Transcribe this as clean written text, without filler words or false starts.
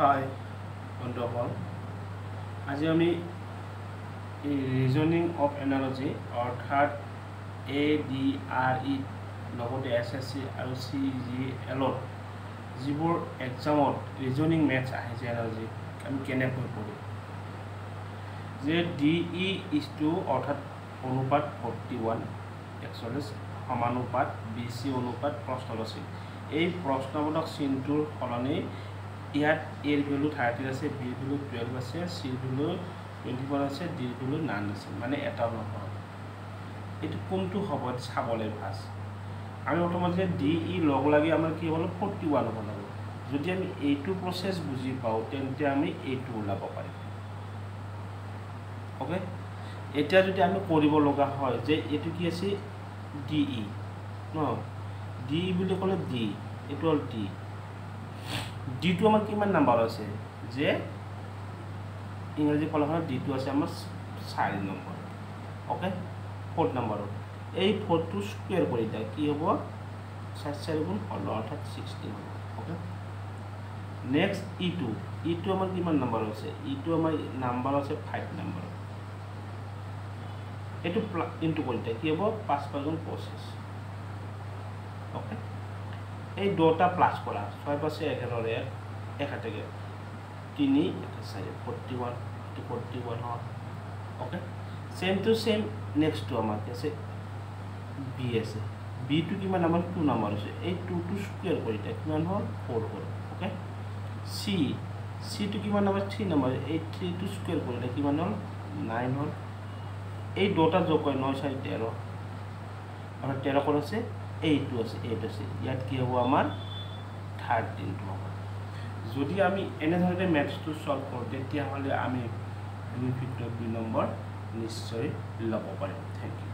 হাই বন্ধুসকল, আজি আমি ৰিজনিং অফ এনালজি অৰ্থাৎ ADRE লগতে SSC আৰু CGL যিবোৰ এক্সামত ৰিজনিং মেথছ আহে যে এনালজি আমি কেনেকৈ কৰোঁ যে DE অৰ্থাৎ অনুপাত 41 41 সমানুপাত BC অনুপাত প্ৰশ্নবাচী এই প্ৰশ্নবোধক চিনটোৰ সলনি ইয়াত এৰ ভ্যালু 13 আছে, বিৰ ভ্যালু 12 আছে, সিৰ ভ্যালু 21 আছে, ডিৰ ভ্যালু 9 আছে, মানে এটাও নহয়। এইটো কোনটো হ'ব চাবলৈ ভাজ আমি প্ৰথমতে যে DE লগ লাগি আমাৰ কি হ'ল 41 হ'ব লাগিব। যদি আমি এইটো প্ৰসেস বুজি পাওঁ তেন্তে আমি এইটো ওলাব পাৰিম। ওকে, এতিয়া যদি আমি কৰিব লগা হয় যে এইটো কি আছে DE ন, DE বুলি ক'লে D, এইটো হ'ল D। ডিটো আমাৰ কিমান নাম্বাৰ আছে যে ইংৰাজী ফলাখনত ডিটো আছে আমাৰ 4 নম্বৰ। ওকে, 4 নম্বৰত এই 4টো স্কয়াৰ কৰি দিয়া কি হ'ব 4 4 গুণ 16 অৰ্থাৎ 16 হ'ব। ওকে, নেক্সট ইটো আমাৰ কিমান নম্বৰ আছে, ইটো আমাৰ নাম্বাৰ আছে 5 নম্বৰ। এইটো ইনটু কৰি দিয়া কি হ'ব 5 5 গুণ 25। ওকে, এই দুটা প্লাস করা 6 5 11 এর 1 থেকে 3 4 41 41 হয়। Okay, same to same next to আমার আছে বি আছে, বি টু কিমান আমার 2 নাম্বার আছে, এই 2 টু স্কয়ার কৰি দিয়া কিমান হল 4 হল। ওকে, সি টু কিমান নাম্বাৰ 3 নাম্বাৰ, এই 3 টু স্কয়াৰ কৰি দিয়া কিমান হল 9 হল। এই দুটা যোগ কৰি 9 4 13 আর 13 কোন আছে 8 আছে, 8 আছে, ইয়াত কি হ'ব আমাৰ 13 টো হ'ব। যদি আমি এনেধৰণে ম্যাথছটো সলভ কৰোঁ তেতিয়াহ'লে আমি 2 নম্বৰ নিশ্চয় ল'ব পাৰিম। Thank U.